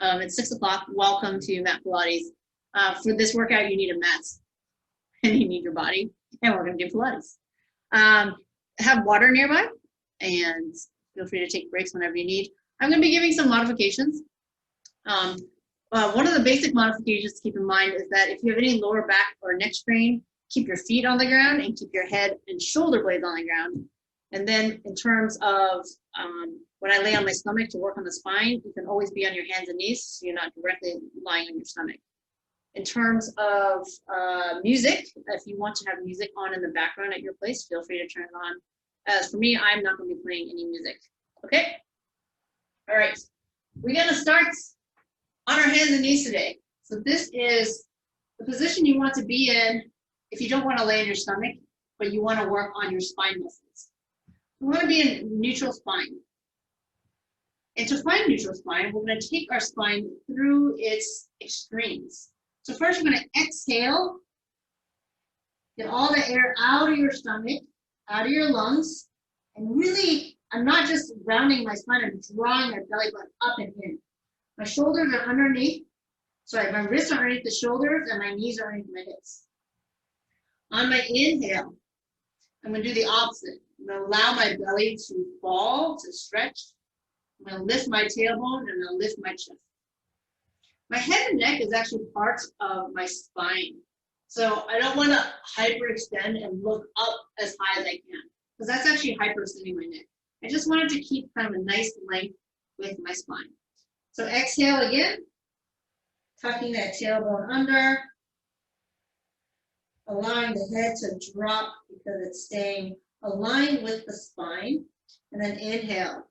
It's 6 o'clock. Welcome to Mat Pilates. For this workout, you need a mat and you need your body, and we're going to do Pilates. Have water nearby, and feel free to take breaks whenever you need. I'm going to be giving some modifications. One of the basic modifications to keep in mind is that if you have any lower back or neck strain, keep your feet on the ground and keep your head and shoulder blades on the ground. And then in terms of when I lay on my stomach to work on the spine, you can always be on your hands and knees, so you're not directly lying on your stomach. In terms of music, if you want to have music on in the background at your place, feel free to turn it on. As for me, I'm not going to be playing any music. Okay? All right. We're going to start on our hands and knees today. So this is the position you want to be in if you don't want to lay on your stomach, but you want to work on your spine muscles. We want to be in neutral spine. And to find neutral spine, we're going to take our spine through its extremes. So first, you're going to exhale, get all the air out of your stomach, out of your lungs, and really, I'm not just rounding my spine, I'm drawing my belly button up and in. My shoulders are underneath, sorry, my wrists are underneath the shoulders, and my knees are underneath my hips. On my inhale, I'm going to do the opposite. I'm going to allow my belly to fall, to stretch. I'm going to lift my tailbone, and I'm going to lift my chest. My head and neck is actually part of my spine. So I don't want to hyperextend and look up as high as I can, because that's actually hyperextending my neck. I just wanted to keep kind of a nice length with my spine. So exhale again, tucking that tailbone under, allowing the head to drop because it's staying aligned with the spine, and then inhale.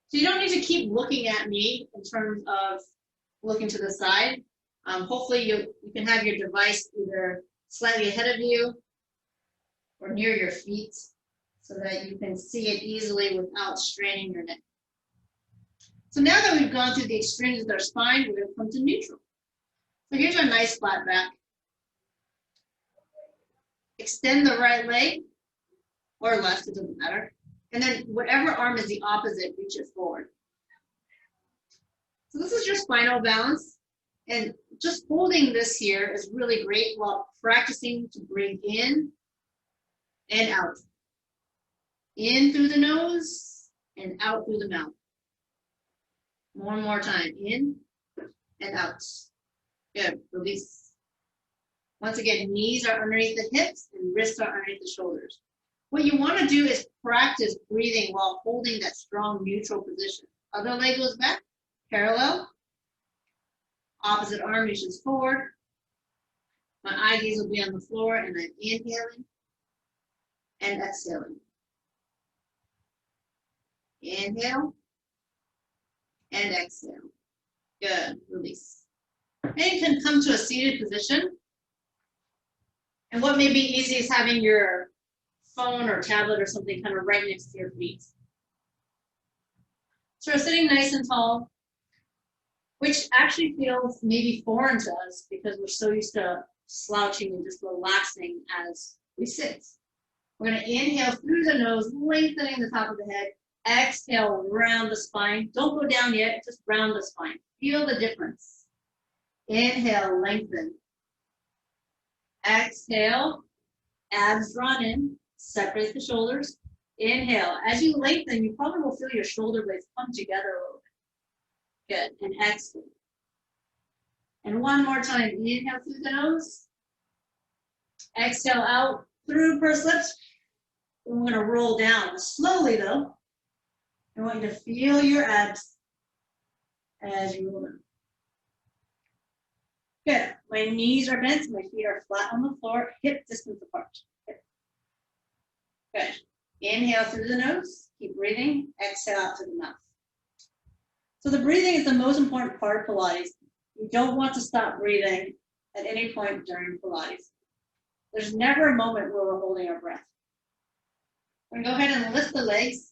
So you don't need to keep looking at me in terms of looking to the side. Hopefully you can have your device either slightly ahead of you or near your feet so that you can see it easily without straining your neck. So now that we've gone through the extremes of our spine, we're going to come to neutral. So here's our nice flat back. Extend the right leg or left, it doesn't matter. And then whatever arm is the opposite, reach it forward. So this is your spinal balance. And just holding this here is really great while practicing to breathe in and out. In through the nose and out through the mouth. One more time, in and out. Good, release. Once again, knees are underneath the hips and wrists are underneath the shoulders. What you want to do is practice breathing while holding that strong neutral position. Other leg goes back, parallel. Opposite arm reaches forward. My eye gaze will be on the floor, and I'm inhaling and exhaling. Inhale and exhale. Good, release. And you can come to a seated position. And what may be easy is having your phone or tablet or something kind of right next to your feet. So we're sitting nice and tall, which actually feels maybe foreign to us because we're so used to slouching and just relaxing as we sit. We're going to inhale through the nose, lengthening the top of the head. Exhale, round the spine. Don't go down yet, just round the spine. Feel the difference. Inhale, lengthen. Exhale, abs drawn in. Separate the shoulders. Inhale. As you lengthen, you probably will feel your shoulder blades come together a little bit. Good. And exhale. And one more time. Inhale through the nose. Exhale out through pursed lips. And we're going to roll down. Slowly, though. I want you to feel your abs as you roll down. Good. My knees are bent. My feet are flat on the floor. Hip distance apart. Good. Inhale through the nose. Keep breathing. Exhale out to the mouth. So the breathing is the most important part of Pilates. You don't want to stop breathing at any point during Pilates. There's never a moment where we're holding our breath. We're going to go ahead and lift the legs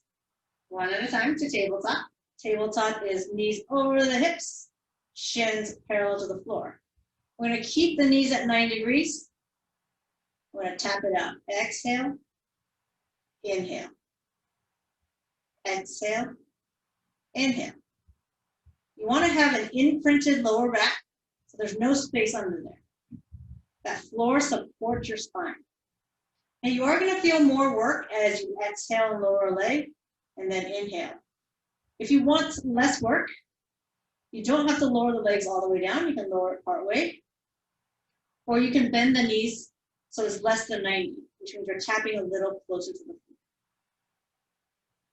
one at a time to tabletop. Tabletop is knees over the hips, shins parallel to the floor. We're going to keep the knees at 9 degrees. We're going to tap it out. Exhale. Inhale. Exhale. Inhale. You want to have an imprinted lower back, so there's no space under there. That floor supports your spine. And you are going to feel more work as you exhale and lower a leg, and then inhale. If you want less work, you don't have to lower the legs all the way down. You can lower it part way. Or you can bend the knees so it's less than 90, which means you're tapping a little closer to the floor.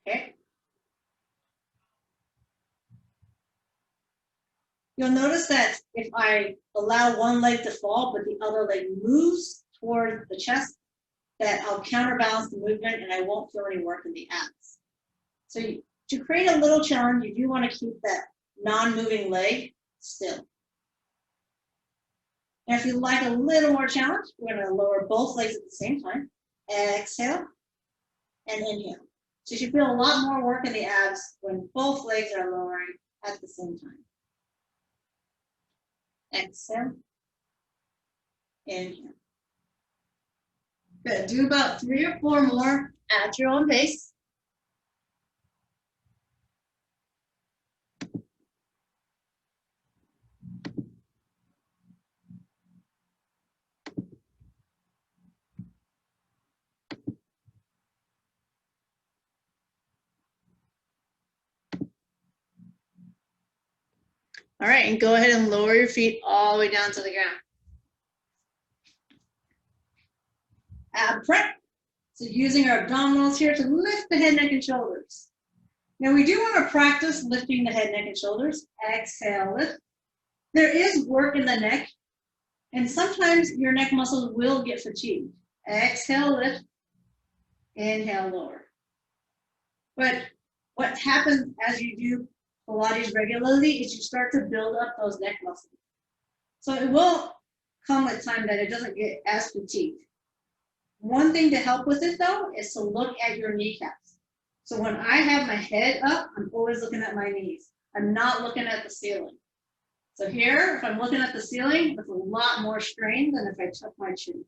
Okay? You'll notice that if I allow one leg to fall, but the other leg moves toward the chest, that I'll counterbalance the movement and I won't feel any work in the abs. So to create a little challenge, you do want to keep that non-moving leg still. And if you like a little more challenge, we're going to lower both legs at the same time. Exhale and inhale. So you should feel a lot more work in the abs when both legs are lowering at the same time. Exhale, inhale. Good. Do about 3 or 4 more at your own pace. All right, and go ahead and lower your feet all the way down to the ground. Ab prep. So using our abdominals here to lift the head, neck, and shoulders. Now we do want to practice lifting the head, neck, and shoulders. Exhale, lift. There is work in the neck, and sometimes your neck muscles will get fatigued. Exhale, lift. Inhale, lower. But what happens as you do Pilates regularly is you start to build up those neck muscles. So it will come with time that it doesn't get as fatigued. One thing to help with it though is to look at your kneecaps. So when I have my head up, I'm always looking at my knees. I'm not looking at the ceiling. So here, if I'm looking at the ceiling, it's a lot more strain than if I tuck my chin.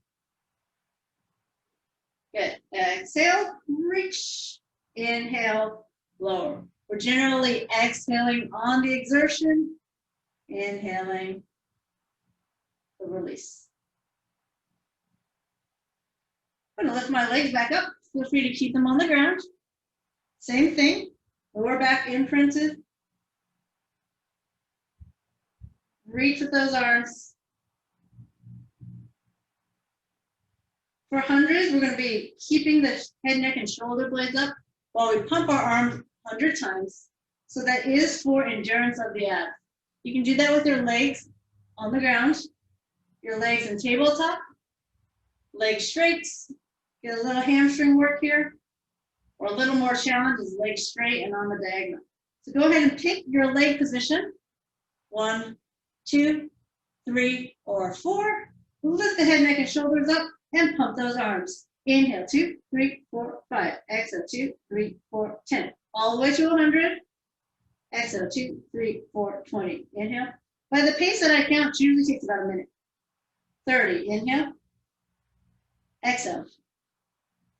Good. Exhale, reach. Inhale, lower. We're generally exhaling on the exertion, inhaling the release. I'm gonna lift my legs back up. Feel free to keep them on the ground. Same thing, lower back imprinted. Reach with those arms. For hundreds, we're gonna be keeping the head, neck, and shoulder blades up while we pump our arms 100 times. So that is for endurance of the abs. You can do that with your legs on the ground, your legs in tabletop, legs straight, get a little hamstring work here, or a little more challenge is legs straight and on the diagonal. So go ahead and pick your leg position. 1, 2, 3, or 4. Lift the head, neck, and shoulders up and pump those arms. Inhale, 2, 3, 4, 5. Exhale, 2, 3, 4, 10. All the way to 100. Exhale, 2, 3, 4, 20. Inhale. By the pace that I count, usually takes about a minute. 30. Inhale. Exhale.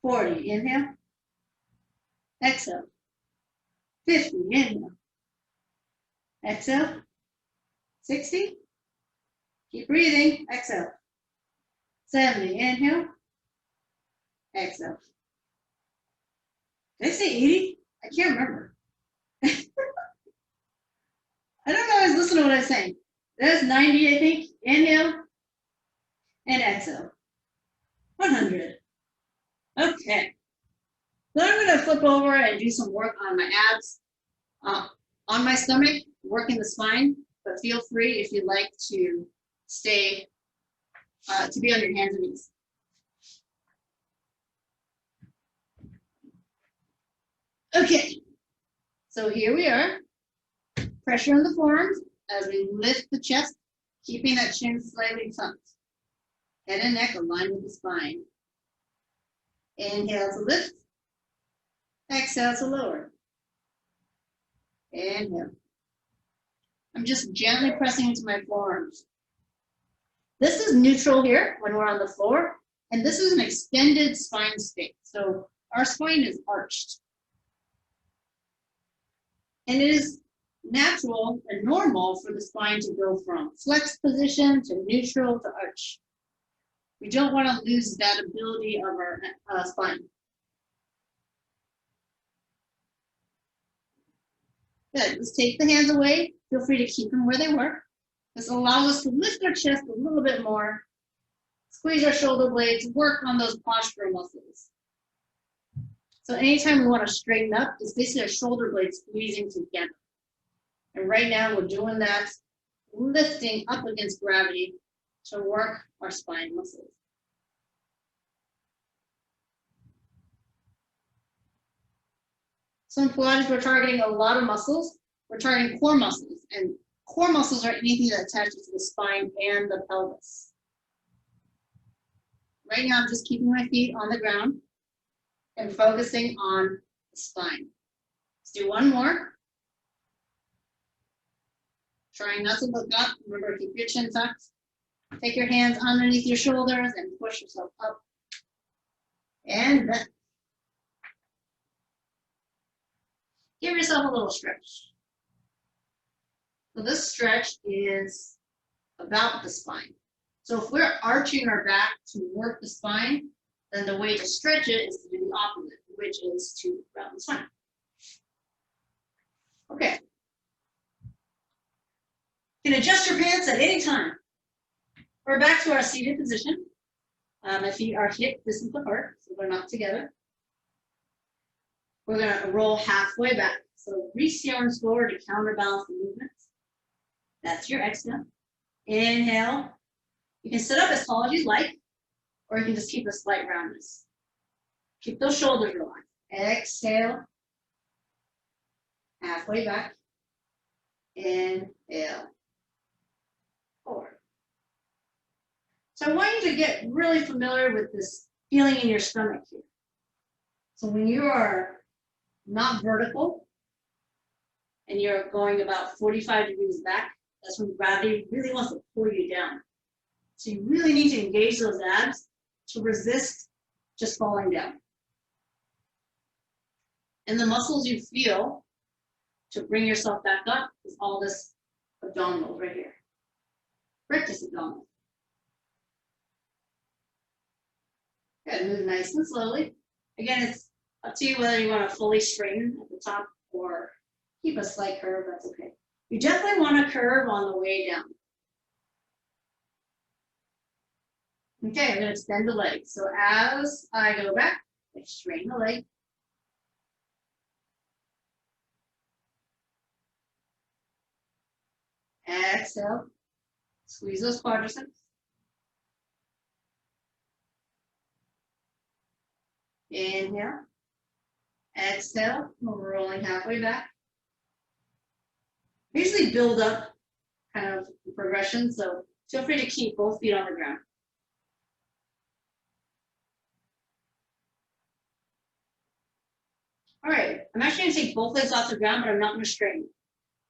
40. Inhale. Exhale. 50. Inhale. Exhale. 60. Keep breathing. Exhale. 70. Inhale. Exhale. Did I say 80? I can't remember. I don't always listen to what I'm saying. That's 90, I think. Inhale and exhale. 100. Okay. So I'm going to flip over and do some work on my abs. On my stomach, working the spine, but feel free if you'd like to stay, to be on your hands and knees. Okay, so here we are. Pressure on the forearms as we lift the chest, keeping that chin slightly tucked. Head and neck aligned with the spine. Inhale to lift. Exhale to lower. Inhale. I'm just gently pressing into my forearms. This is neutral here when we're on the floor, and this is an extended spine state. So our spine is arched. And it is natural and normal for the spine to go from flex position to neutral to arch. We don't want to lose that ability of our spine. Good. Let's take the hands away. Feel free to keep them where they were. This allows us to lift our chest a little bit more, squeeze our shoulder blades, work on those postural muscles. So anytime we want to straighten up, it's basically our shoulder blades squeezing together. And right now we're doing that, lifting up against gravity to work our spine muscles. So in Pilates, we're targeting a lot of muscles. We're targeting core muscles, and core muscles are anything that attaches to the spine and the pelvis. Right now, I'm just keeping my feet on the ground and focusing on the spine. Let's do one more. Trying not to look up. Remember, keep your chin tucked. Take your hands underneath your shoulders and push yourself up. And then give yourself a little stretch. So this stretch is about the spine. So if we're arching our back to work the spine, then the way to stretch it is to do the opposite, which is to round the spine. Okay. You can adjust your pants at any time. We're back to our seated position. My feet are hip distance apart, so they're not together. We're going to roll halfway back. So reach the arms forward to counterbalance the movement. That's your exhale. Inhale. You can sit up as tall as you'd like, or you can just keep a slight roundness. Keep those shoulders relaxed. Exhale. Halfway back. Inhale. Forward. So I want you to get really familiar with this feeling in your stomach here. So when you are not vertical and you're going about 45 degrees back, that's when gravity really wants to pull you down. So you really need to engage those abs to resist just falling down. And the muscles you feel to bring yourself back up is all this abdominal right here. Rectus abdominal. Good, move nice and slowly. Again, it's up to you whether you want to fully straighten at the top or keep a slight curve, that's okay. You definitely want to curve on the way down. Okay, I'm going to extend the legs. So as I go back, I straighten the leg. Exhale. Squeeze those quadriceps. Inhale. Exhale. We're rolling halfway back. I usually build up kind of progression, so feel free to keep both feet on the ground. All right, I'm actually going to take both legs off the ground, but I'm not going to straighten.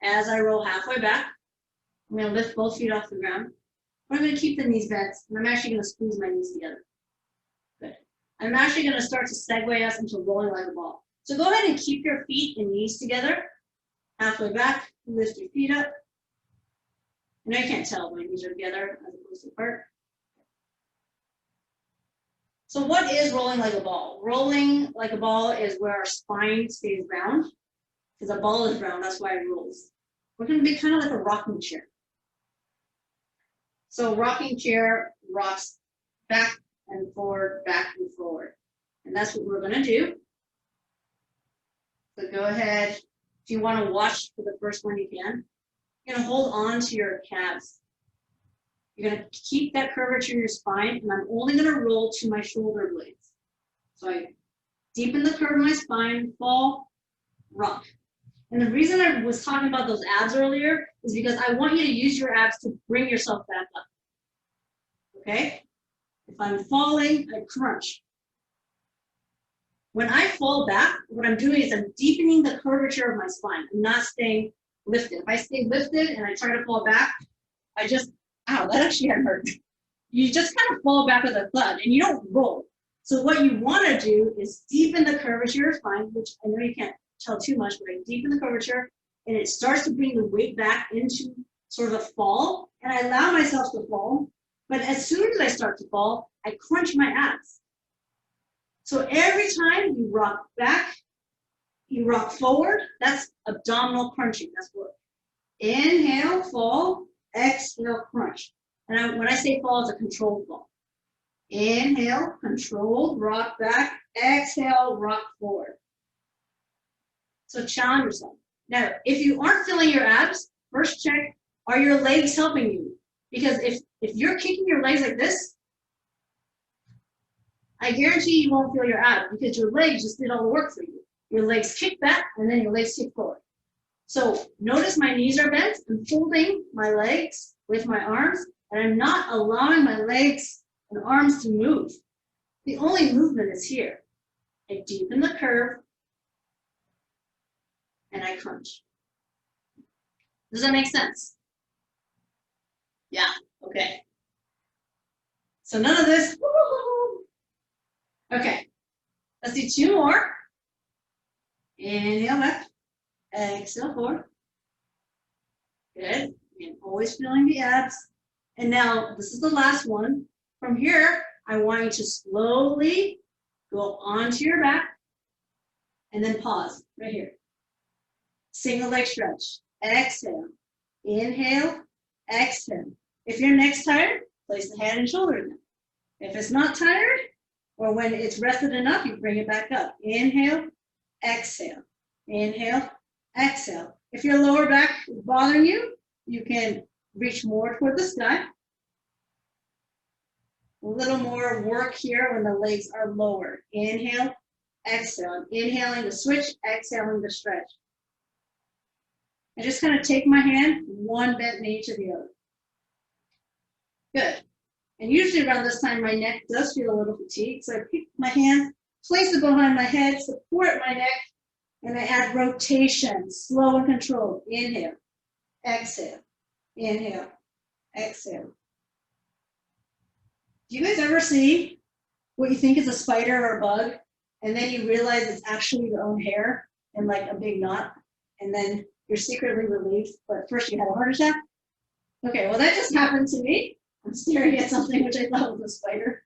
As I roll halfway back, I'm going to lift both feet off the ground. I'm going to keep the knees bent, and I'm actually going to squeeze my knees together. Good. I'm actually going to start to segue us into rolling like a ball. So go ahead and keep your feet and knees together. Halfway back, lift your feet up. I know you can't tell my knees are together as opposed to apart. So what is rolling like a ball? Rolling like a ball is where our spine stays round. Because a ball is round, that's why it rolls. We're going to be kind of like a rocking chair. So rocking chair rocks back and forward, back and forward. And that's what we're going to do. So go ahead. If you want to watch for the first one, you can. You're going to hold on to your calves. You're going to keep that curvature in your spine, and I'm only going to roll to my shoulder blades. So I deepen the curve of my spine, fall, rock. And the reason I was talking about those abs earlier is because I want you to use your abs to bring yourself back up. Okay? If I'm falling, I crunch. When I fall back, what I'm doing is I'm deepening the curvature of my spine. I'm not staying lifted. If I stay lifted and I try to fall back, I just, ow, that actually hurt. You just kind of fall back with a thud and you don't roll. So what you want to do is deepen the curvature of your spine, which I know you can't tell too much, but I deepen the curvature and it starts to bring the weight back into sort of a fall, and I allow myself to fall. But as soon as I start to fall, I crunch my abs. So every time you rock back, you rock forward, that's abdominal crunching. That's work. Inhale, fall, exhale, crunch. And when I say fall, it's a controlled fall. Inhale, controlled, rock back, exhale, rock forward. So challenge yourself. Now, if you aren't feeling your abs, first check, are your legs helping you? Because if you're kicking your legs like this, I guarantee you won't feel your abs because your legs just did all the work for you. Your legs kick back and then your legs kick forward. So notice my knees are bent. I'm holding my legs with my arms, and I'm not allowing my legs and arms to move. The only movement is here. I deepen the curve, and I crunch. Does that make sense? Yeah, okay. So none of this. Okay, let's do 2 more. Inhale back, exhale forward. Good, and always feeling the abs. And now this is the last one. From here, I want you to slowly go onto your back and then pause right here. Single leg stretch. Exhale. Inhale. Exhale. If your neck's tired, place the head and shoulders down. If it's not tired, or when it's rested enough, you bring it back up. Inhale. Exhale. Inhale. Exhale. If your lower back is bothering you, you can reach more toward the sky. A little more work here when the legs are lowered. Inhale, exhale. Inhaling to switch, exhaling to stretch. And just kind of take my hand, one bent knee to the other. Good. And usually around this time, my neck does feel a little fatigued. So I pick my hand, place it behind my head, support my neck, and I add rotation, slow and controlled. Inhale, exhale, inhale, exhale. Do you guys ever see what you think is a spider or a bug, and then you realize it's actually your own hair and like a big knot, and then you're secretly relieved, but first you had a heart attack? Okay, well that just happened to me. I'm staring at something which I thought was a spider.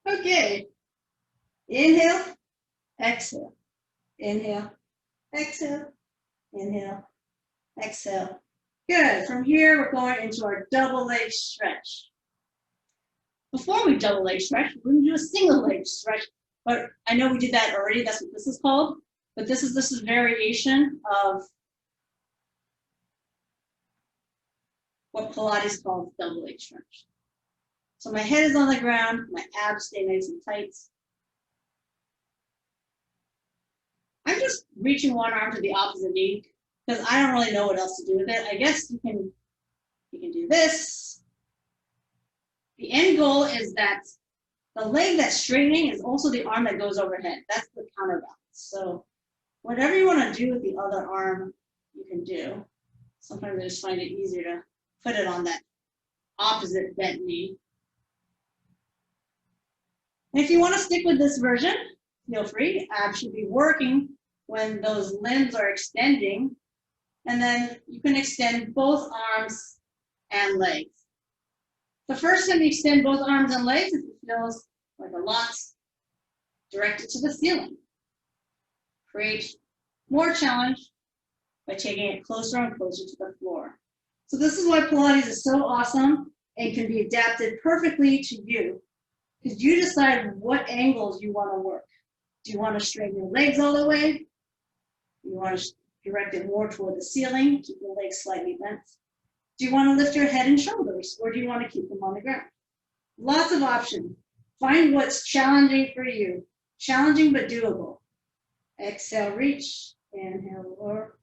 Okay, inhale, exhale, inhale, exhale, inhale, exhale. Good, from here we're going into our double leg stretch. Before we double leg stretch, we're going to do a single leg stretch. But I know we did that already. That's what this is called. But this is a variation of what Pilates calls double leg stretch. So my head is on the ground. My abs stay nice and tight. I'm just reaching one arm to the opposite knee because I don't really know what else to do with it. I guess you can do this. The end goal is that the leg that's straightening is also the arm that goes overhead. That's the counterbalance. So whatever you want to do with the other arm, you can do. Sometimes I just find it easier to put it on that opposite bent knee. And if you want to stick with this version, feel free. Abs should be working when those limbs are extending. And then you can extend both arms and legs. The first time you extend both arms and legs, it feels like a lot directed to the ceiling. Create more challenge by taking it closer and closer to the floor. So this is why Pilates is so awesome and can be adapted perfectly to you, because you decide what angles you want to work. Do you want to straighten your legs all the way? Do you want to direct it more toward the ceiling, keep your legs slightly bent? Do you want to lift your head and shoulders, or do you want to keep them on the ground? Lots of options. Find what's challenging for you. Challenging but doable. Exhale, reach. Inhale, lower.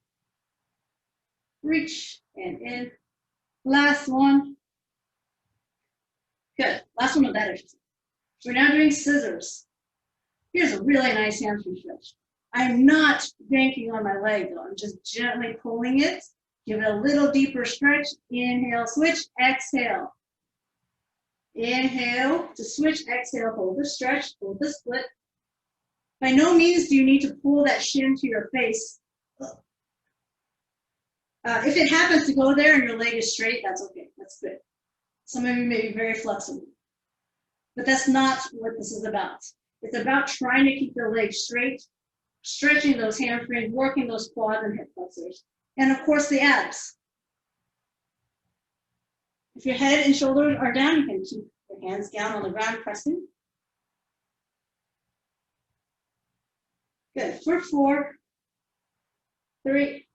Reach and in. Last one. Good. Last one of that exercise. We're now doing scissors. Here's a really nice hamstring stretch. I'm not banking on my leg though. I'm just gently pulling it. Give it a little deeper stretch. Inhale, switch, exhale. Inhale to switch, exhale, hold the stretch, hold the split. By no means do you need to pull that shin to your face. If it happens to go there and your leg is straight, that's okay. That's good. Some of you may be very flexible. But that's not what this is about. It's about trying to keep the legs straight, stretching those hamstrings, working those quads and hip flexors. And of course, the abs. If your head and shoulders are down, you can keep your hands down on the ground, pressing. Good. For 4, 3,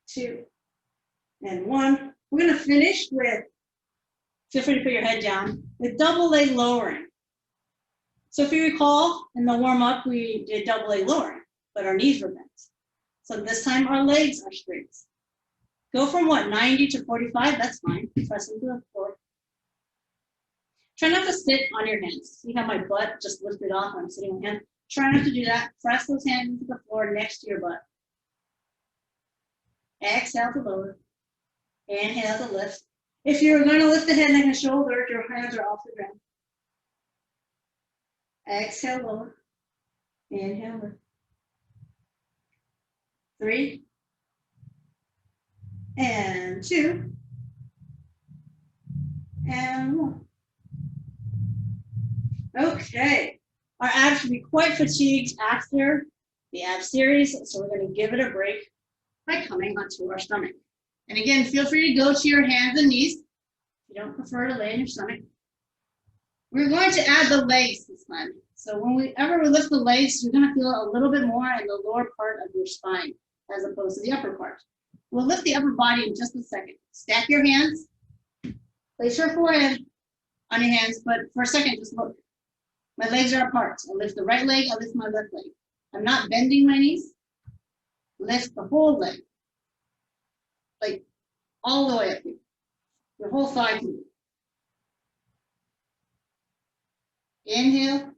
2, and 1. We're going to finish with, feel free to put your head down, with double leg lowering. So if you recall, in the warm-up, we did double leg lowering, but our knees were bent. So this time our legs are straight. Go from what, 90 to 45? That's fine. Press into the floor. Try not to sit on your hands. See how my butt just lifted off when I'm sitting on hand? Try not to do that. Press those hands into the floor next to your butt. Exhale to lower. Inhale to lift. If you're going to lift the head, neck, and shoulder, your hands are off the ground. Exhale, lower. Inhale, lift. 3, and 2, and 1. Okay. Our abs should be quite fatigued after the ab series, so we're going to give it a break by coming onto our stomach. And again, feel free to go to your hands and knees if you don't prefer to lay on your stomach. We're going to add the legs this time. So whenever we lift the legs, you're going to feel a little bit more in the lower part of your spine as opposed to the upper part. We'll lift the upper body in just a second. Stack your hands. Place your forehead on your hands, but for a second, just look. My legs are apart. I lift the right leg, I lift my left leg. I'm not bending my knees. Lift the whole leg. Like all the way up here. Your whole thigh can move. Inhale,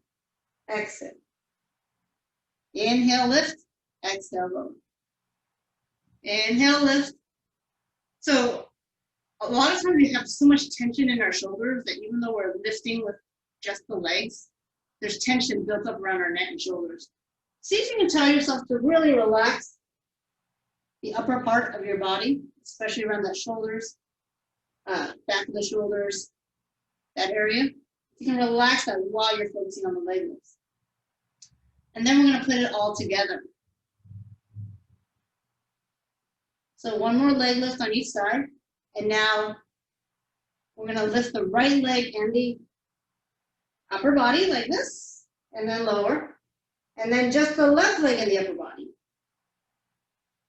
exhale. Inhale, lift, exhale, lower. Inhale, lift. So a lot of times we have so much tension in our shoulders that even though we're lifting with just the legs, there's tension built up around our neck and shoulders. See if you can tell yourself to really relax the upper part of your body, especially around the shoulders, back of the shoulders, that area. You can relax that while you're focusing on the leg lifts. And then we're going to put it all together. So one more leg lift on each side. And now we're going to lift the right leg and the upper body like this, and then lower. And then just the left leg and the upper body.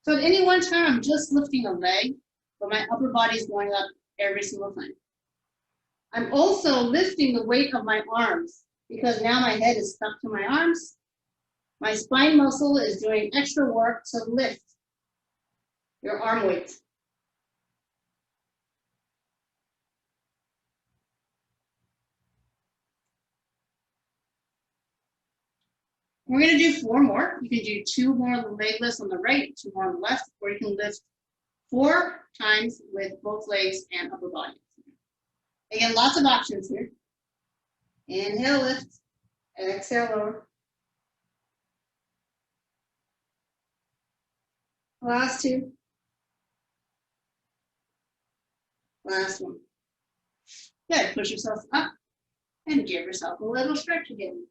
So at any one time, I'm just lifting a leg, but my upper body is going up every single time. I'm also lifting the weight of my arms because now my head is stuck to my arms. My spine muscle is doing extra work to lift your arm weight. We're going to do 4 more. You can do 2 more leg lifts on the right, 2 more on the left, or you can lift 4 times with both legs and upper body. Again, lots of options here. Inhale, lift, exhale, lower. Last 2. Last 1. Good, push yourself up and give yourself a little stretch again.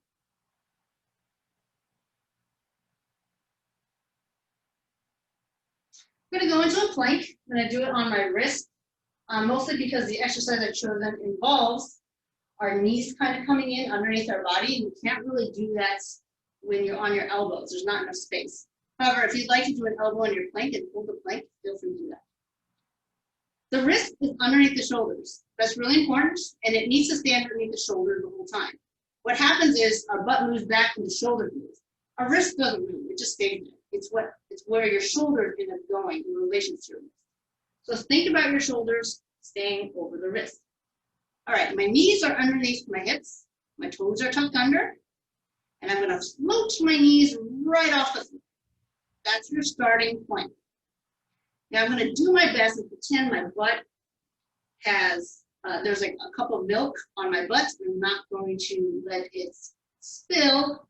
I'm going to go into a plank. I'm going to do it on my wrist, mostly because the exercise I've chosen involves our knees kind of coming in underneath our body, and you can't really do that when you're on your elbows. There's not enough space. However, if you'd like to do an elbow in your plank and hold the plank, feel free to do that. The wrist is underneath the shoulders. That's really important, and it needs to stay underneath the shoulder the whole time. What happens is our butt moves back and the shoulder moves. Our wrist doesn't move, it just stays there. It's where your shoulders end up going in relation to your wrist. So think about your shoulders staying over the wrist. All right, my knees are underneath my hips. My toes are tucked under. And I'm going to float my knees right off the floor. That's your starting point. Now I'm going to do my best and pretend my butt has, there's like a cup of milk on my butt. I'm not going to let it spill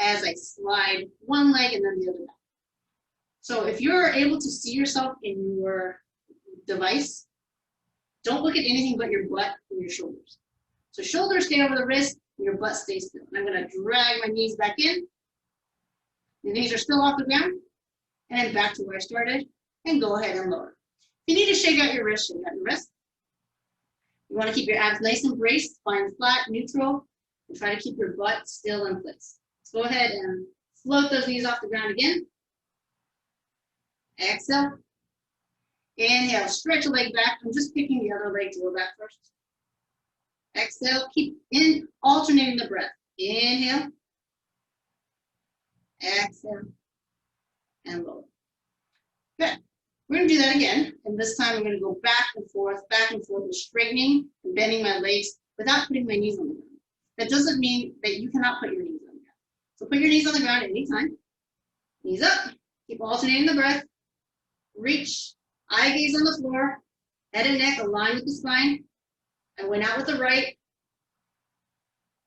as I slide one leg and then the other back. So if you're able to see yourself in your device, don't look at anything but your butt and your shoulders. So shoulders stay over the wrist, and your butt stays still. And I'm gonna drag my knees back in. The knees are still off the ground, and then back to where I started, and go ahead and lower. If you need to shake out your wrist, shake out your wrist. You wanna keep your abs nice and braced, spine flat, neutral, and try to keep your butt still in place. So go ahead and float those knees off the ground again. Exhale. Inhale, stretch a leg back. I'm just picking the other leg to go back first. Exhale, keep alternating the breath. Inhale. Exhale. And lower. Good. We're going to do that again. And this time I'm going to go back and forth, with straightening and bending my legs without putting my knees on the ground. That doesn't mean that you cannot put your knees on the ground. So put your knees on the ground at any time. Knees up. Keep alternating the breath. Reach. Eye gaze on the floor. Head and neck aligned with the spine. I went out with the right.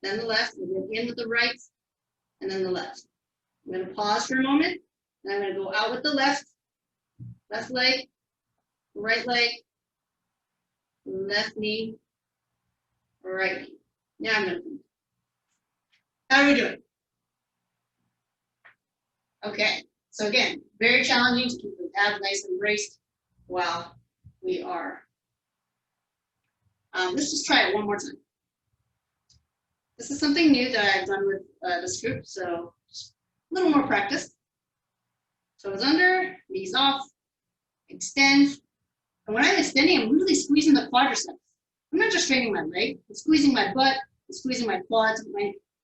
Then the left. We're going to begin with the right. And then the left. I'm going to pause for a moment. And I'm going to go out with the left. Left leg. Right leg. Left knee. Right knee. Now I'm going to. How are we doing? Okay. So again, very challenging to keep the abs nice and braced while we are. Let's just try it one more time. This is something new that I've done with this group, so just a little more practice. Toes under, knees off, extend. And when I'm extending, I'm really squeezing the quadriceps. I'm not just straightening my leg, I'm squeezing my butt, I'm squeezing my quads,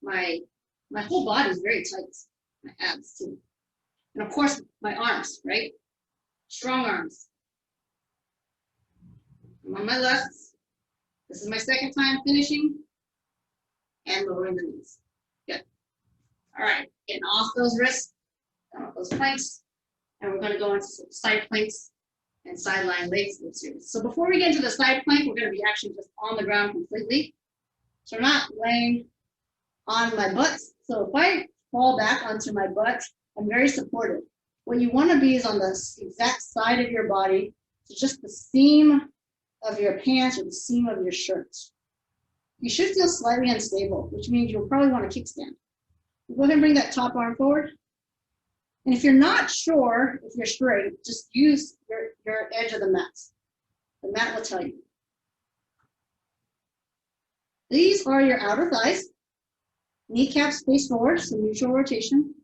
my whole body is very tight, my abs too. And of course, my arms, right? Strong arms. I'm on my left. This is my second time finishing and lowering the knees. Good. All right, getting off those wrists, down off those planks, and we're going to go into some side planks and sideline legs in this series. So before we get into the side plank, we're going to be actually just on the ground completely. So I'm not laying on my butt. So if I fall back onto my butt, I'm very supported. What you want to be is on the exact side of your body, so just the seam of your pants or the seam of your shirt. You should feel slightly unstable, which means you'll probably want to kickstand. Go ahead and bring that top arm forward. And if you're not sure if you're straight, just use your edge of the mat. The mat will tell you. These are your outer thighs. Kneecaps face forward, so neutral rotation.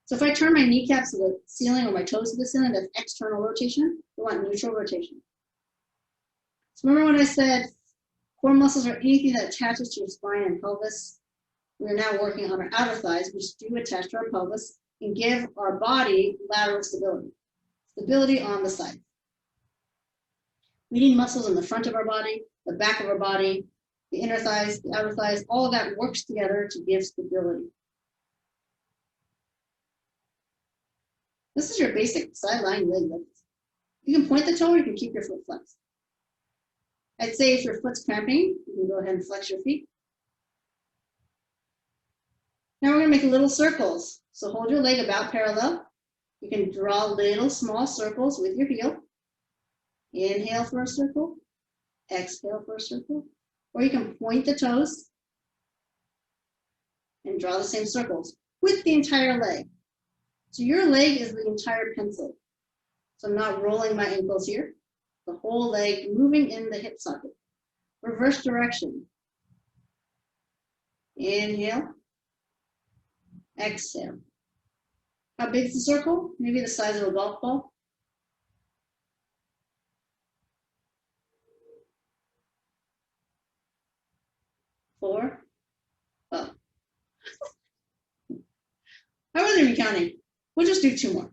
So if I turn my kneecaps to the ceiling or my toes to the ceiling, that's external rotation. We want neutral rotation. So remember when I said core muscles are anything that attaches to your spine and pelvis? We're now working on our outer thighs, which do attach to our pelvis and give our body lateral stability. Stability on the side. We need muscles in the front of our body, the back of our body, the inner thighs, the outer thighs, all of that works together to give stability. This is your basic sideline leg lift. You can point the toe or you can keep your foot flexed. I'd say if your foot's cramping, you can go ahead and flex your feet. Now we're going to make little circles. So hold your leg about parallel. You can draw little small circles with your heel. Inhale for a circle. Exhale for a circle. Or you can point the toes and draw the same circles with the entire leg. So your leg is the entire pencil. So I'm not rolling my ankles here. The whole leg moving in the hip socket. Reverse direction. Inhale. Exhale. How big is the circle? Maybe the size of a golf ball. Four. Oh. I wasn't even counting. We'll just do two more.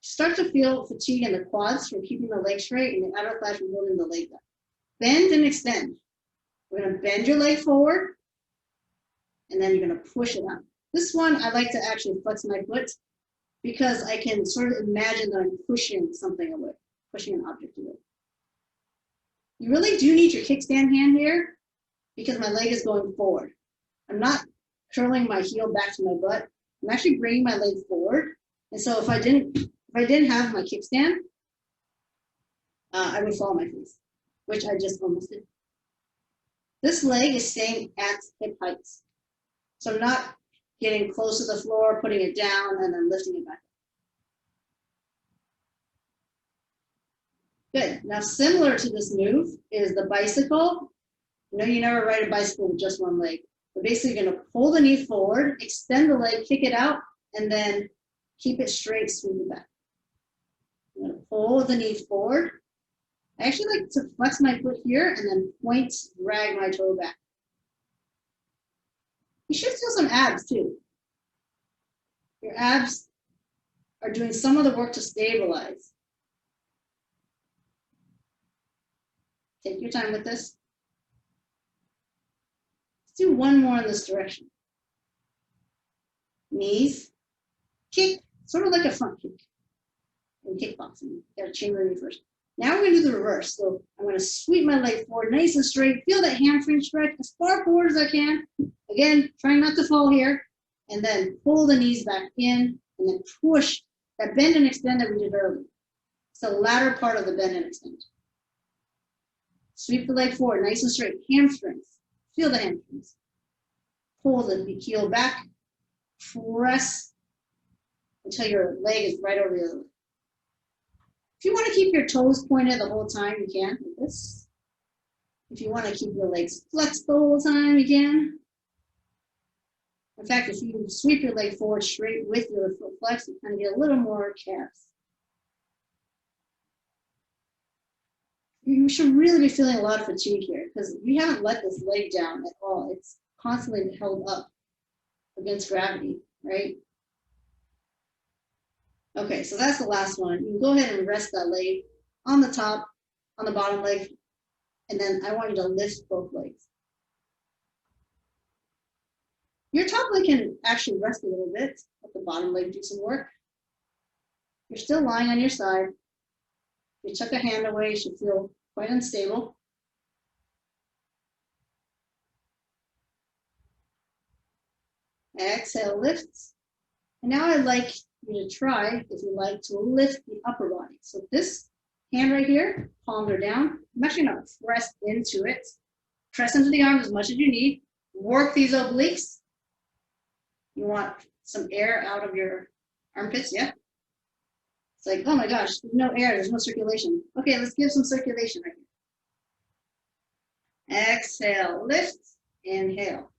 Start to feel fatigue in the quads from keeping the leg straight and the outer thighs from holding the leg back. Bend and extend. We're going to bend your leg forward, and then you're going to push it up. This one, I like to actually flex my foot because I can sort of imagine that I'm pushing something away, pushing an object away. You really do need your kickstand hand here because my leg is going forward. I'm not curling my heel back to my butt. I'm actually bringing my leg forward. And so if I didn't have my kickstand, I would fall on my face, which I just almost did. This leg is staying at hip height. So I'm not getting close to the floor, putting it down, and then lifting it back. Good. Now, similar to this move is the bicycle. No, you never ride a bicycle with just one leg. We're basically going to pull the knee forward, extend the leg, kick it out, and then keep it straight, sweep it back. I'm going to pull the knee forward. I actually like to flex my foot here and then point, drag my toe back. You should feel some abs too. Your abs are doing some of the work to stabilize. Take your time with this. Let's do one more in this direction. Knees, kick, sort of like a front kick in kickboxing. You gotta chamber knee first. Now we're gonna do the reverse. So I'm gonna sweep my leg forward nice and straight. Feel that hamstring stretch as far forward as I can. Again, trying not to fall here. And then pull the knees back in and then push that bend and extend that we did earlier. It's the latter part of the bend and extend. Sweep the leg forward, nice and straight. Hamstrings. Feel the hamstrings. Pull the heel back. Press until your leg is right over your leg. If you want to keep your toes pointed the whole time, you can, like this. If you want to keep your legs flexed the whole time, you can. In fact, if you sweep your leg forward straight with your foot flex, you kind of get a little more calves. You should really be feeling a lot of fatigue here because we haven't let this leg down at all. It's constantly held up against gravity, right? Okay, so that's the last one. You can go ahead and rest that leg on the top, on the bottom leg, and then I want you to lift both legs. Your top leg can actually rest a little bit, let the bottom leg do some work. You're still lying on your side. If you tuck a hand away, you should feel quite unstable. Exhale, lift. And now I'd like you to try, if you like, to lift the upper body. So this hand right here, palms are down. I'm actually going to press into it. Press into the arms as much as you need. Work these obliques. You want some air out of your armpits, yeah? It's like, oh my gosh, there's no air, there's no circulation. Okay, let's give some circulation right here. Exhale, lift, inhale.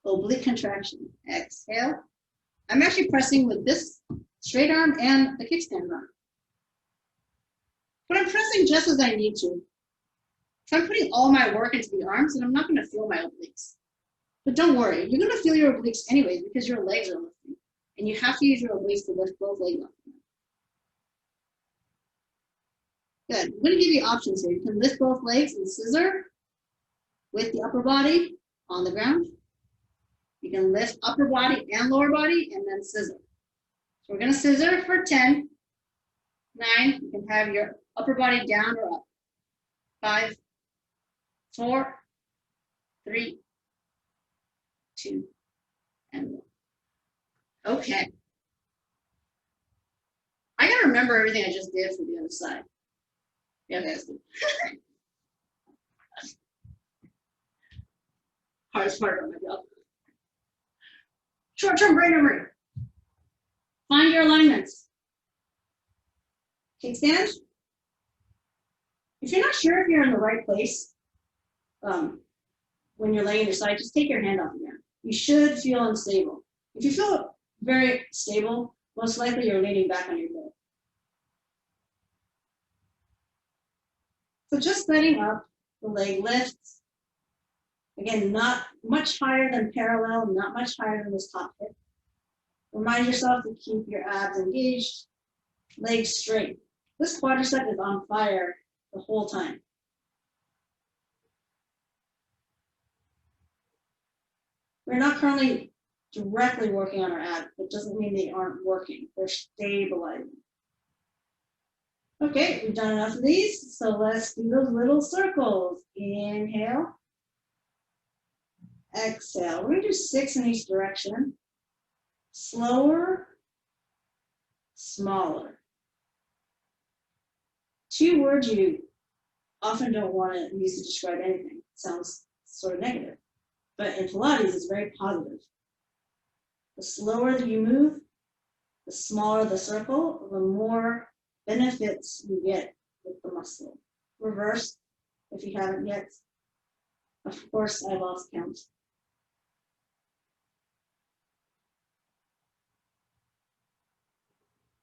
Oblique contraction, exhale. I'm actually pressing with this straight arm and the kickstand arm. But I'm pressing just as I need to. So I'm putting all my work into the arms and I'm not gonna feel my obliques. But don't worry, you're gonna feel your obliques anyways because your legs are lifting. And you have to use your obliques to lift both legs up. Good, I'm gonna give you options here. You can lift both legs and scissor with the upper body on the ground. You can lift upper body and lower body and then scissor. So we're gonna scissor for 10, 9, you can have your upper body down or up. 5, 4, 3, 2, and 1. Okay. I gotta remember everything I just did for the other side. Yeah, that's good. Hardest part of my job. Short-term brain memory. Find your alignments. Kickstand. If you're not sure if you're in the right place when you're laying on your side, just take your hand off the ground. You should feel unstable. If you feel very stable, most likely you're leaning back on your bed. So just setting up, the leg lifts. Again, not much higher than parallel, not much higher than this top hip. Remind yourself to keep your abs engaged, legs straight. This quadricep is on fire the whole time. We're not currently directly working on our abs. It doesn't mean they aren't working. They're stabilizing. Okay, we've done enough of these, so let's do those little circles. Inhale. Exhale. We're going to do 6 in each direction. slower, smaller. 2 words you often don't want to use to describe anything. It sounds sort of negative. But in Pilates, it's very positive. The slower that you move, the smaller the circle, the more benefits you get with the muscle. Reverse, if you haven't yet. Of course, I lost count.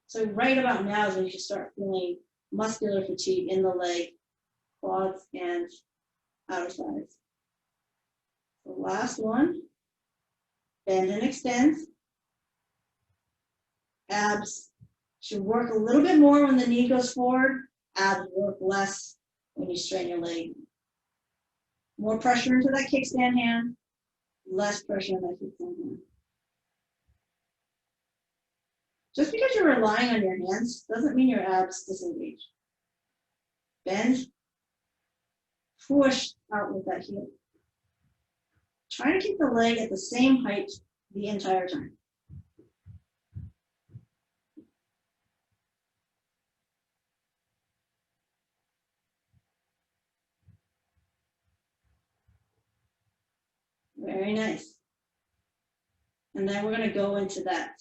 So right about now is when you should start feeling muscular fatigue in the leg, quads, and outer thighs. The last one, bend and extend. Abs should work a little bit more when the knee goes forward. Abs work less when you strain your leg. More pressure into that kickstand hand, less pressure in that kickstand hand. Just because you're relying on your hands doesn't mean your abs disengage. Bend, push out with that heel. Try to keep the leg at the same height the entire time. Very nice. And then we're going to go into that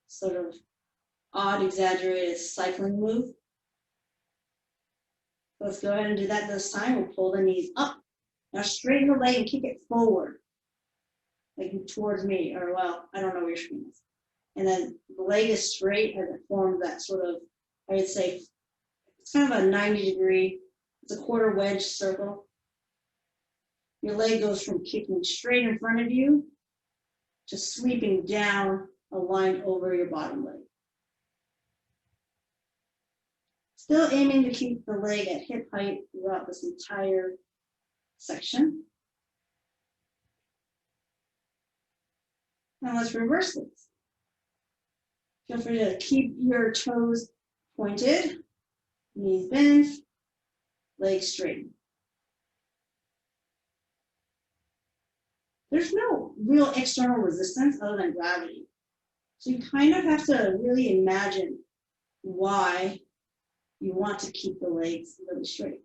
sort of odd, exaggerated cycling move. Let's go ahead and do that this time. We'll pull the knees up. Now straighten the leg and kick it forward, like towards me, or well, I don't know where your screen is. And then the leg is straight as it forms that sort of, I would say, it's kind of a 90-degree, it's a quarter wedge circle. Your leg goes from kicking straight in front of you to sweeping down a line over your bottom leg. Still aiming to keep the leg at hip height throughout this entire section. Now let's reverse this. Feel free to keep your toes pointed, knees bent, legs straight. There's no real external resistance other than gravity. So you kind of have to really imagine why you want to keep the legs really straight.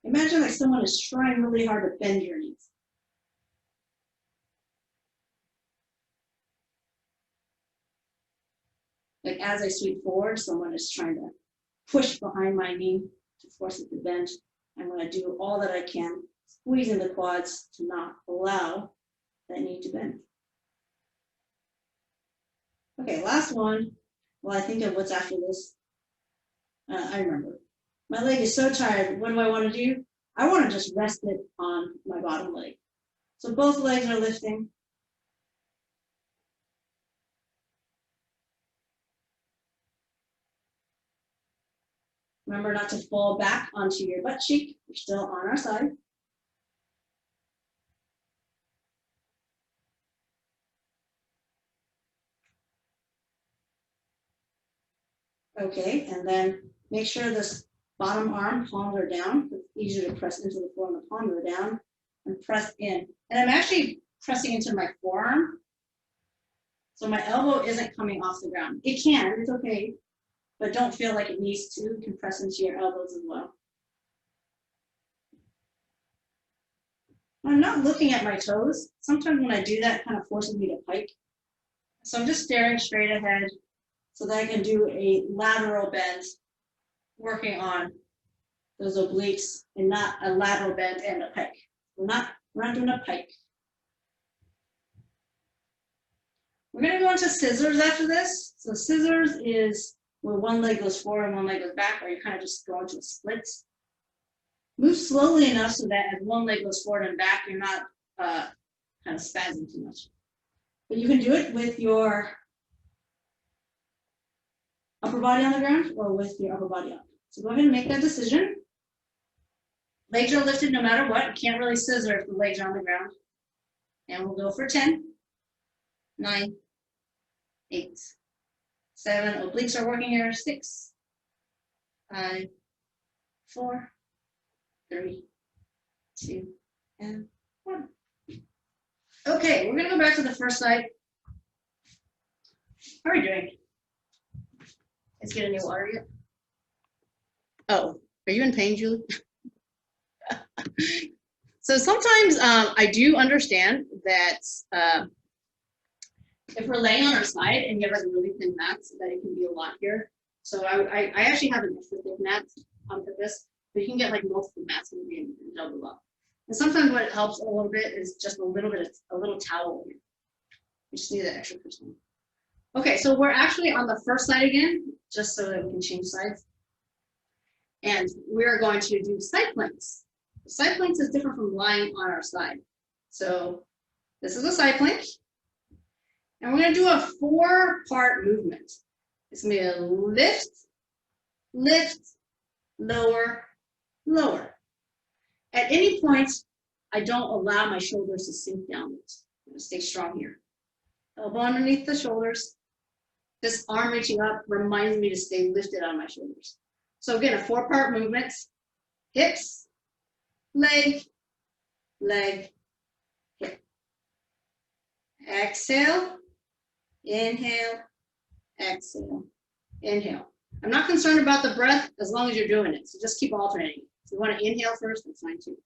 Imagine like someone is trying really hard to bend your knees. Like as I sweep forward, someone is trying to push behind my knee to force it to bend. I'm going to do all that I can, squeezing the quads to not allow that knee to bend. Okay, last one. While I think of what's after this, I remember. My leg is so tired. What do I want to do? I want to just rest it on my bottom leg. So both legs are lifting. Remember not to fall back onto your butt cheek. You're still on our side. Okay, and then make sure this bottom arm, palms are down. It's easier to press into the floor when the palms are down, and press in. And I'm actually pressing into my forearm. So my elbow isn't coming off the ground. It can, it's okay, but don't feel like it needs to. You can press into your elbows as well. I'm not looking at my toes. Sometimes when I do that, it kind of forces me to pike. So I'm just staring straight ahead so that I can do a lateral bend, working on those obliques and not a lateral bend and a pike. We're not doing a pike. We're going to go into scissors after this. So scissors is where one leg goes forward and one leg goes back, or you kind of just go into a split. Move slowly enough so that as one leg goes forward and back, you're not kind of spazzing too much. But you can do it with your upper body on the ground or with your upper body up. So go ahead and make that decision. Legs are lifted no matter what. You can't really scissor if the legs are on the ground. And we'll go for 10, 9, 8, 7. Obliques are working here. 6, 5, 4, 3, 2, and 1. Okay, we're going to go back to the first side. How are you doing? Let's get any water yet. Oh, are you in pain, Julie? So sometimes I do understand that if we're laying on our side and you have like a really thin mat, that it can be a lot here. So I actually have an extra thick mat for this, but you can get like multiple mats and double up. And sometimes what helps a little bit is just a little towel here. You just need that extra person. Okay, so we're actually on the first side again, just so that we can change sides. And we're going to do side planks. Side planks is different from lying on our side. So this is a side plank. And we're going to do a 4-part movement. It's going to be a lift, lift, lower, lower. At any point, I don't allow my shoulders to sink downwards. I'm going to stay strong here. Elbow underneath the shoulders. This arm reaching up reminds me to stay lifted on my shoulders. So again, a 4-part movement. Hips, leg, leg, hip. Exhale, inhale, exhale, inhale. I'm not concerned about the breath as long as you're doing it. So just keep alternating. If you want to inhale first, that's fine too.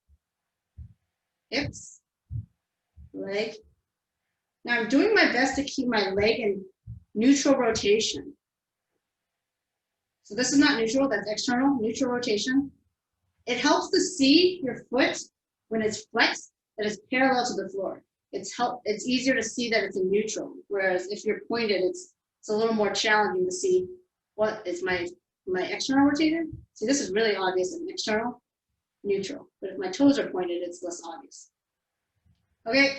Hips, leg. Now I'm doing my best to keep my leg in neutral rotation. So this is not neutral, that's external, neutral rotation. It helps to see your foot when it's flexed, that it's parallel to the floor. It's easier to see that it's in neutral, whereas if you're pointed, it's a little more challenging to see what is my external rotated. See, this is really obvious in external, neutral. But if my toes are pointed, it's less obvious. Okay,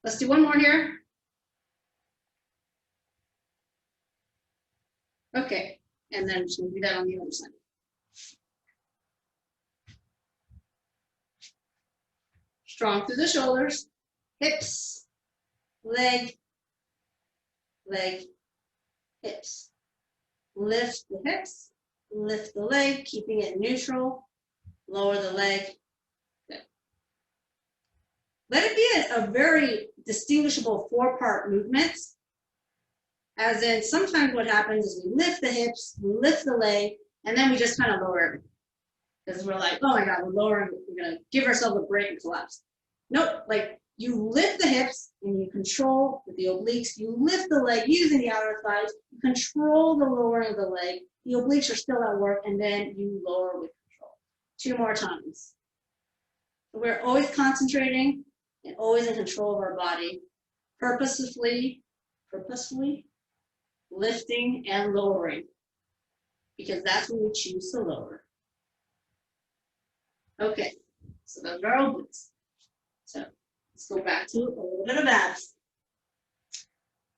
let's do one more here. Okay, and then I'm just gonna do that on the other side. Strong through the shoulders, hips, leg, leg, hips. Lift the hips, lift the leg, keeping it neutral, lower the leg. Good. Let it be a very distinguishable 4-part movement. As in, sometimes what happens is we lift the hips, we lift the leg, and then we just kind of lower everything. Because we're like, oh my God, we're lowering, we're gonna give ourselves a break and collapse. Nope, like you lift the hips and you control with the obliques, you lift the leg using the outer thighs, you control the lowering of the leg, the obliques are still at work, and then you lower with control. 2 more times. So we're always concentrating and always in control of our body, purposefully lifting and lowering, because that's when we choose to lower. Okay, so those are our obliques. So let's go back to a little bit of abs.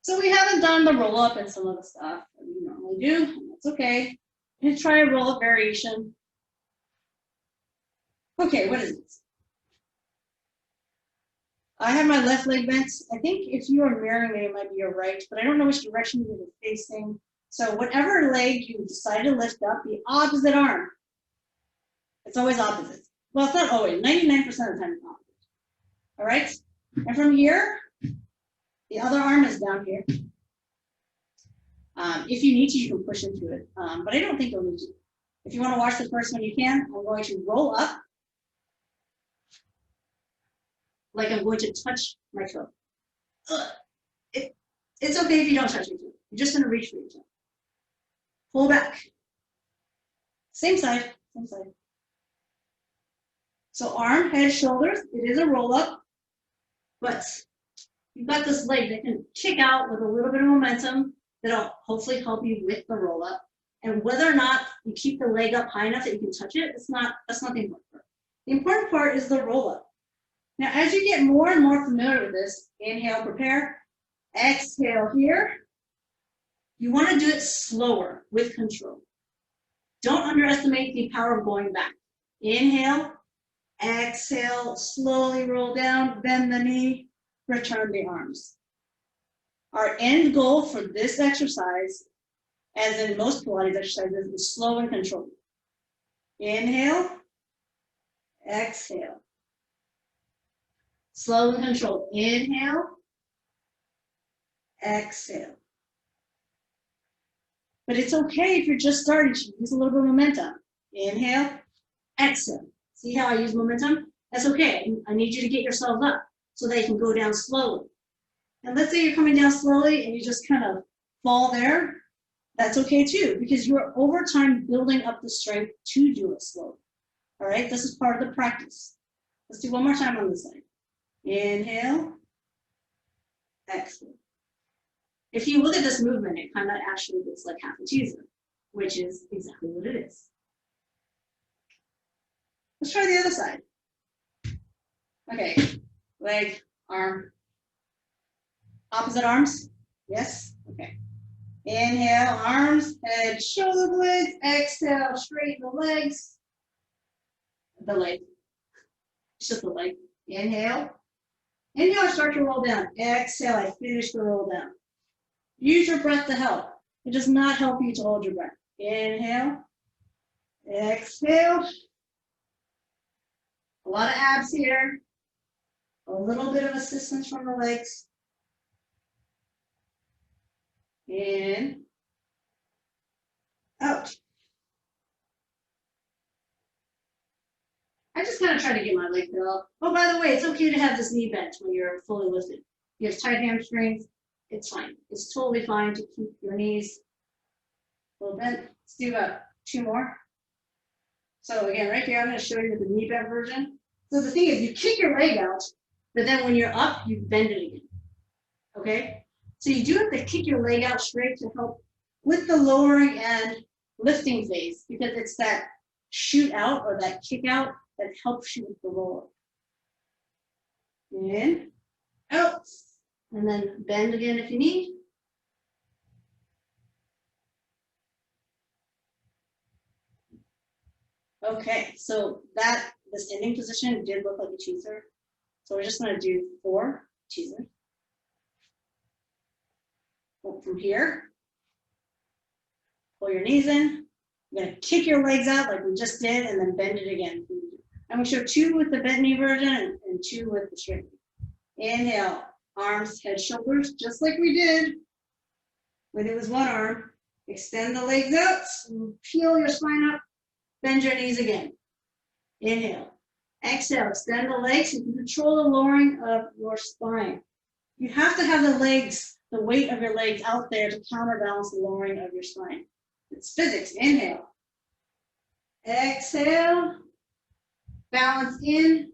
So we haven't done the roll up and some of the stuff that we normally do, and that's okay. Let's try a roll up variation. Okay, what is this? I have my left leg bent. I think if you are mirroring me, it might be your right, but I don't know which direction you're facing. So whatever leg you decide to lift up, the opposite arm. It's always opposite. Well, it's not always, 99% of the time it's opposite. All right, and from here, the other arm is down here. If you need to, you can push into it, but I don't think you'll need to. If you want to watch the first one, you can. I'm going to roll up, like I'm going to touch my toe. It's okay if you don't touch your toe. You're just going to reach for your toe. Pull back. Same side, same side. So arm, head, shoulders. It is a roll up, but you've got this leg that can kick out with a little bit of momentum that'll hopefully help you with the roll up. And whether or not you keep the leg up high enough that you can touch it, that's not the important part. The important part is the roll up. Now, as you get more and more familiar with this, inhale, prepare, exhale here. You want to do it slower with control. Don't underestimate the power of going back. Inhale, exhale, slowly roll down, bend the knee, return the arms. Our end goal for this exercise, as in most Pilates exercises, is slow and controlled. Inhale, exhale. Slow and controlled. Inhale, exhale. But it's okay if you're just starting to use a little bit of momentum. Inhale, exhale. See how I use momentum? That's okay. I need you to get yourself up so that you can go down slowly. And let's say you're coming down slowly and you just kind of fall there. That's okay too, because you're over time building up the strength to do it slowly. All right, this is part of the practice. Let's do one more time on this side. Inhale, exhale. If you look at this movement, it kind of actually looks like half a teaser, which is exactly what it is. Let's try the other side. Okay, leg, arm. Opposite arms? Yes? Okay. Inhale, arms, head, shoulder blades. Exhale, straighten the legs. The leg. It's just the leg. Inhale. Inhale, start to roll down. Exhale, I finish the roll down. Use your breath to help. It does not help you to hold your breath. Inhale. Exhale. A lot of abs here. A little bit of assistance from the legs. In. Out. I just kind of try to get my leg curl. Oh, by the way, it's okay to have this knee bent when you're fully lifted. You have tight hamstrings, it's fine. It's totally fine to keep your knees a little bent. Let's do about 2 more. So again, right here, I'm going to show you the knee bent version. So the thing is, you kick your leg out, but then when you're up, you bend it again. Okay? So you do have to kick your leg out straight to help with the lowering and lifting phase, because it's that shoot out or that kick out that helps you with the roll. In, out, and then bend again if you need. Okay, so this ending position did look like a teaser. So we're just going to do 4 teasers. From here, pull your knees in. You're going to kick your legs out like we just did, and then bend it again. I'm going to show 2 with the bent knee version and 2 with the straight knee. Inhale, arms, head, shoulders, just like we did when it was one arm. Extend the legs out, peel your spine up, bend your knees again. Inhale. Exhale, extend the legs. You can control the lowering of your spine. You have to have the legs, the weight of your legs out there to counterbalance the lowering of your spine. It's physics. Inhale. Exhale. Balance in.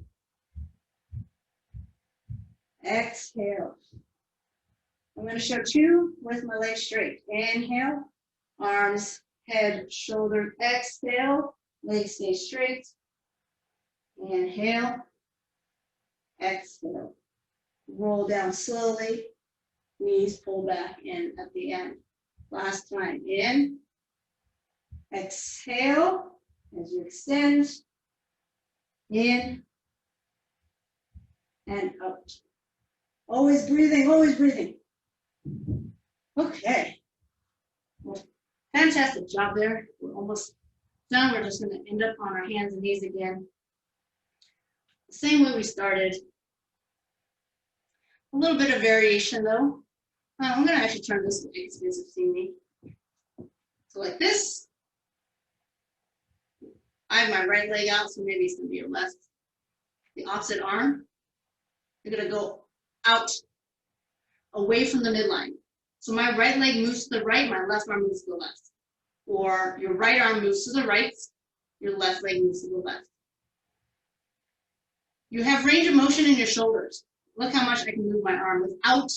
Exhale. I'm going to show 2 with my legs straight. Inhale. Arms, head, shoulder. Exhale. Legs stay straight. Inhale. Exhale. Roll down slowly. Knees pull back in at the end. Last time. In. Exhale as you extend. In. And out. Always breathing, always breathing. Okay. Well, fantastic job there. We're almost done. We're just going to end up on our hands and knees again. Same way we started. A little bit of variation though. I'm going to actually turn this way because you guys have seen me. So like this. I have my right leg out, so maybe it's going to be your left. The opposite arm. You're going to go out, away from the midline. So my right leg moves to the right, my left arm moves to the left. Or your right arm moves to the right, your left leg moves to the left. You have range of motion in your shoulders. Look how much I can move my arm without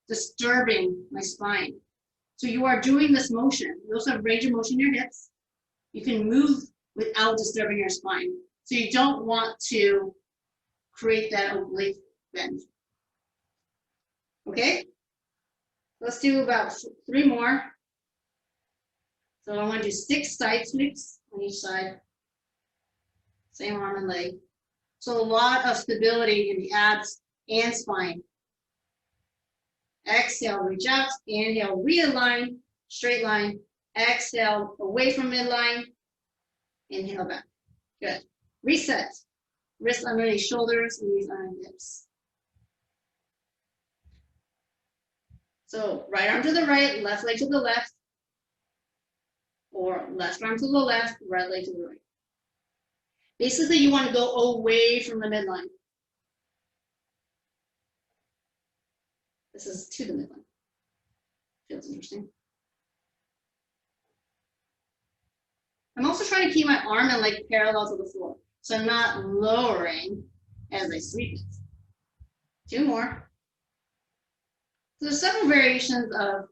disturbing my spine. So you are doing this motion. You also have range of motion in your hips. You can move without disturbing your spine. So you don't want to create that oblique bend. Okay? Let's do about 3 more. So I want to do 6 side sweeps on each side. Same arm and leg. So a lot of stability in the abs and spine. Exhale, reach out. Inhale, realign, straight line. Exhale, away from midline. Inhale back. Good. Reset. Wrists underneath shoulders, knees underneath hips. So right arm to the right, left leg to the left. or left arm to the left, right leg to the right. Basically, you want to go away from the midline. This is to the midline. Feels interesting. I'm also trying to keep my arm and leg parallel to the floor, so I'm not lowering as I sweep it. 2 more. So there's several variations of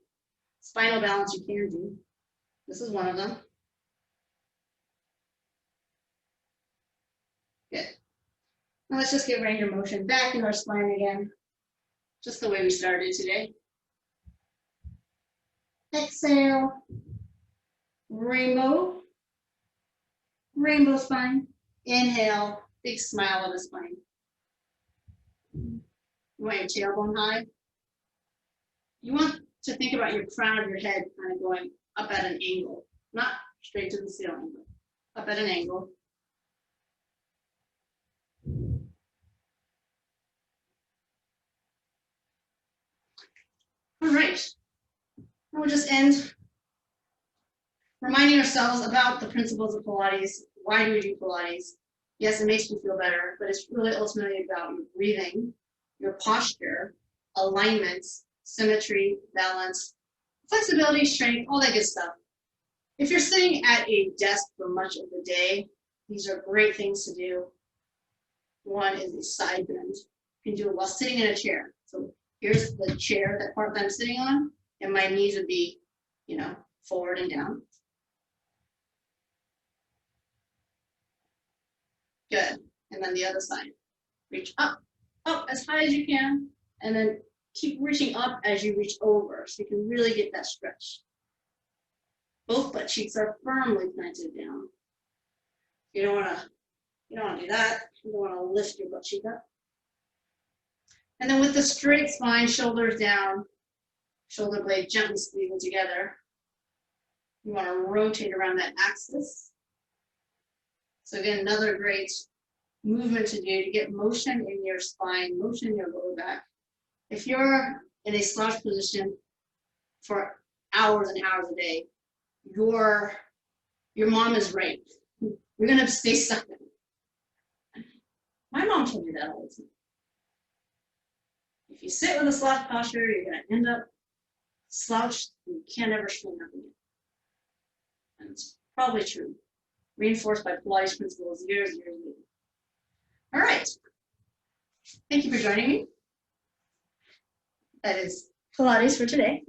spinal balance you can do. This is one of them. Good. Now let's just get range of motion back in our spine again, just the way we started today. Exhale, rainbow, rainbow spine. Inhale, big smile on the spine. You want your tailbone high. You want to think about your crown of your head kind of going up at an angle, not straight to the ceiling, but up at an angle. All right, and we'll just end reminding ourselves about the principles of Pilates. Why do we do Pilates? Yes, it makes you feel better, but it's really ultimately about your breathing, your posture, alignment, symmetry, balance, flexibility, strength, all that good stuff. If you're sitting at a desk for much of the day, these are great things to do. One is a side bend. You can do it while sitting in a chair. So here's the chair, that part that I'm sitting on, and my knees would be, forward and down. Good. And then the other side. Reach up as high as you can, and then keep reaching up as you reach over, so you can really get that stretch. Both butt cheeks are firmly planted down. You don't want to do that. You don't want to lift your butt cheek up. And then with the straight spine, shoulders down, shoulder blade gently squeezing together. You want to rotate around that axis. So again, another great movement to do to get motion in your spine, motion in your lower back. If you're in a slouch position for hours and hours a day, your mom is right. You're going to stay stuck there. My mom told me that all the time. If you sit with a slouch posture, you're going to end up slouched and you can't ever swing up again. And it's probably true. Reinforced by Pilates principles years later. All right. Thank you for joining me. That is Pilates for today.